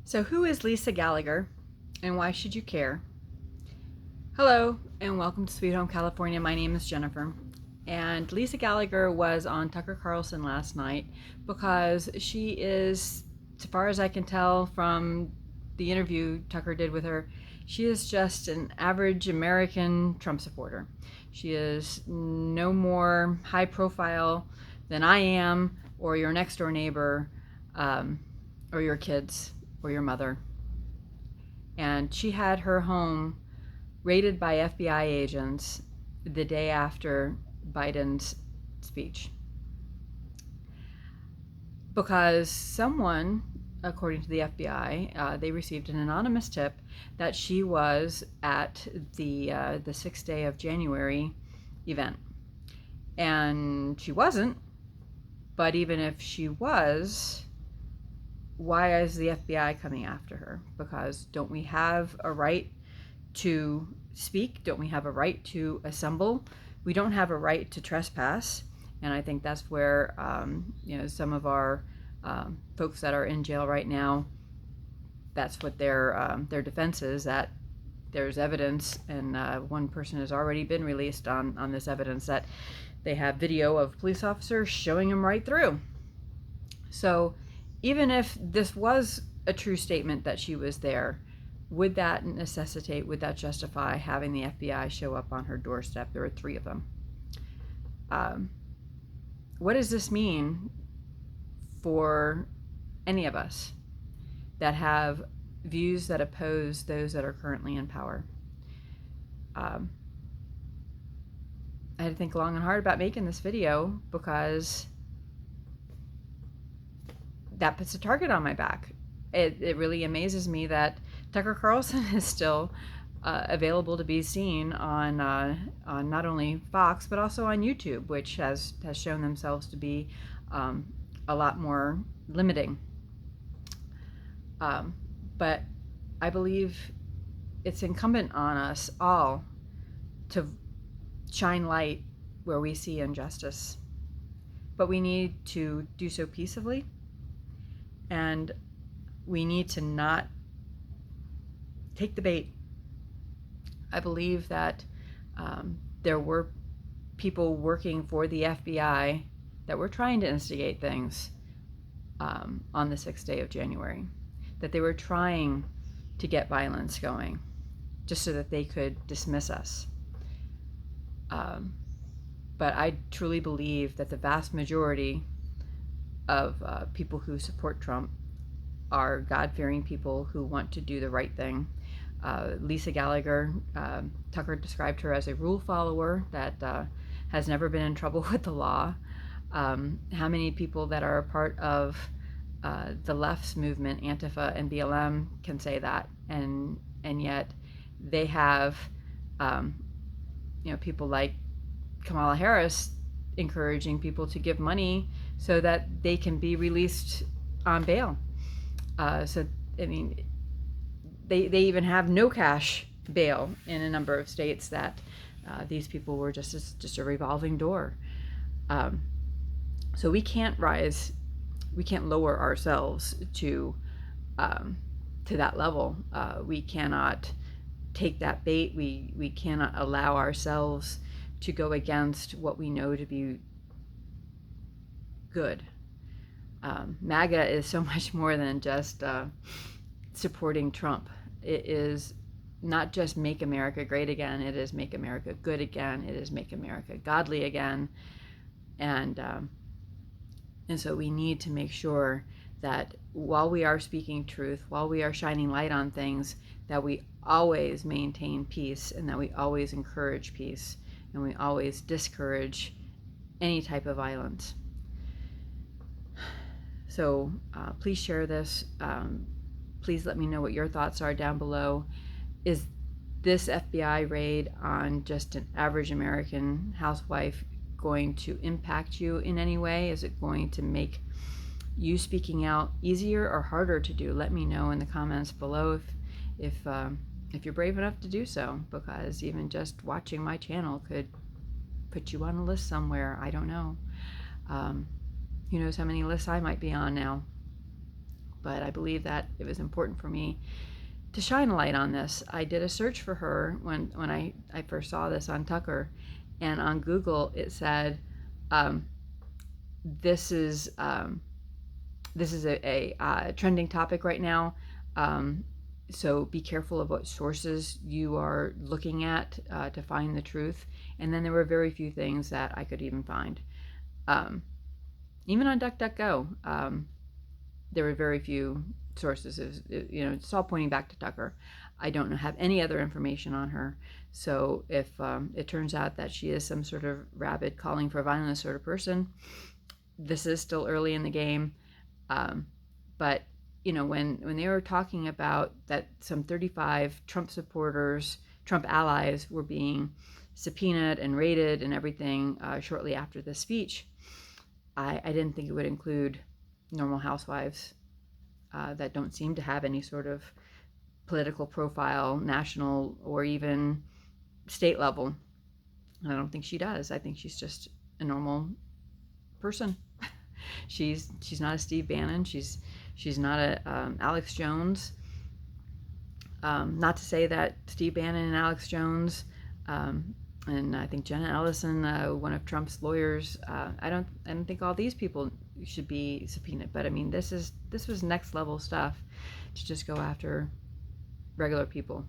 So, who is Lisa Gallagher and why should you care? Hello, and welcome to Sweet Home California. My name is Jennifer. And Lisa Gallagher was on Tucker Carlson last night because she is, as far as I can tell from the interview Tucker did with her, she is just an average American Trump supporter. She is no more high profile than I am, or your next door neighbor, or your kids, or your mother. And she had her home raided by FBI agents the day after Biden's speech. Because someone, according to the FBI, they received an anonymous tip that she was at the 6th day of January event. And she wasn't, but even if she was, why is the FBI coming after her? Because don't we have a right to speak? Don't we have a right to assemble? We don't have a right to trespass. And I think that's where some of our folks that are in jail right now, that's what their defense is, that there's evidence, and one person has already been released on this evidence, that they have video of police officers showing them right through. So even if this was a true statement that she was there, would that justify having the FBI show up on her doorstep? There were 3 of them. What does this mean for any of us that have views that oppose those that are currently in power? I had to think long and hard about making this video because that puts a target on my back. It really amazes me that Tucker Carlson is still available to be seen on not only Fox but also on YouTube, which has shown themselves to be a lot more limiting. But I believe it's incumbent on us all to shine light where we see injustice, but we need to do so peaceably, and we need to not take the bait. I believe that there were people working for the FBI that were trying to instigate things on the 6th day of January, that they were trying to get violence going just so that they could dismiss us. But I truly believe that the vast majority of people who support Trump are God-fearing people who want to do the right thing. Lisa Gallagher, Tucker described her as a rule follower that has never been in trouble with the law. How many people that are a part of the left's movement, Antifa and BLM, can say that? And yet they have people like Kamala Harris encouraging people to give money so that they can be released on bail. They even have no cash bail in a number of states, that these people were just a revolving door. So we can't lower ourselves to that level. We cannot take that bait. We cannot allow ourselves to go against what we know to be good. MAGA is so much more than just supporting Trump. It is not just make America great again, it is make America good again, it is make America godly again. And so we need to make sure that while we are speaking truth, while we are shining light on things, that we always maintain peace, and that we always encourage peace, and we always discourage any type of violence. So please share this. Please let me know what your thoughts are down below. Is this FBI raid on just an average American housewife going to impact you in any way? Is it going to make you speaking out easier or harder to do? Let me know in the comments below if you're brave enough to do so, because even just watching my channel could put you on a list somewhere. I don't know. Who knows how many lists I might be on now. but I believe that it was important for me to shine a light on this. I did a search for her when I first saw this on Tucker, and on Google it said, um, this is a trending topic right now. So be careful of what sources you are looking at to find the truth. And then there were very few things that I could even find. Um, Even on DuckDuckGo, there were very few sources. It's all pointing back to Tucker. I don't have any other information on her. So if it turns out that she is some sort of rabid calling for violence sort of person, this is still early in the game. But when they were talking about that some 35 Trump supporters, Trump allies, were being subpoenaed and raided and everything shortly after the speech, I didn't think it would include normal housewives that don't seem to have any sort of political profile, national or even state level. I don't think she does. I think she's just a normal person. She's not a Steve Bannon. She's not a Alex Jones. Not to say that Steve Bannon and Alex Jones, and I think Jenna Ellison, one of Trump's lawyers, I don't think all these people should be subpoenaed. But I mean, this was next level stuff to just go after regular people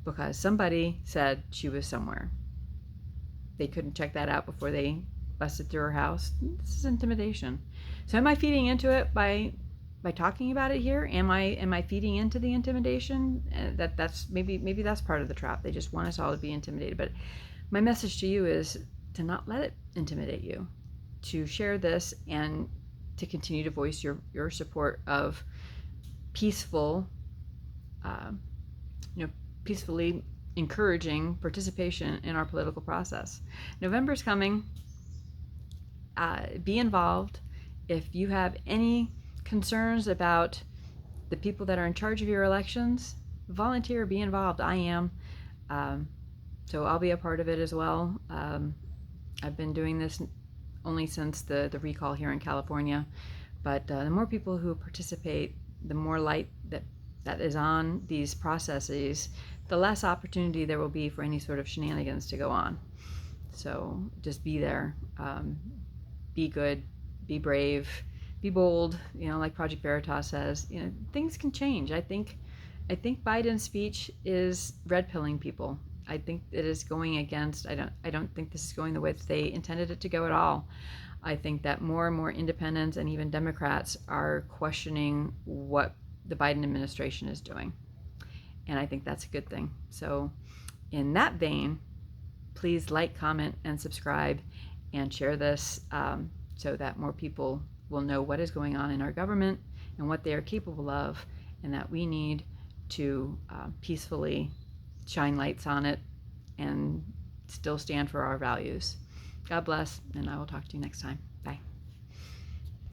because somebody said she was somewhere. They couldn't check that out before they busted through her house. This is intimidation. So am I feeding into it by talking about it here? Am I feeding into the intimidation? That's maybe that's part of the trap. They just want us all to be intimidated. But my message to you is to not let it intimidate you, to share this and to continue to voice your support of peaceful, peacefully encouraging participation in our political process. November's coming. Be involved. If you have any concerns about the people that are in charge of your elections, volunteer, be involved. I am. So I'll be a part of it as well. I've been doing this only since the recall here in California, but the more people who participate, the more light that is on these processes, the less opportunity there will be for any sort of shenanigans to go on. So just be there, be good, be brave, be bold. Like Project Veritas says, things can change. I think Biden's speech is red pilling people. I think it is going against. I don't think this is going the way that they intended it to go at all. I think that more and more independents and even Democrats are questioning what the Biden administration is doing, and I think that's a good thing. So, in that vein, please like, comment, and subscribe, and share this so that more people will know what is going on in our government and what they are capable of, and that we need to peacefully shine lights on it and still stand for our values. God bless, and I will talk to you next time. Bye.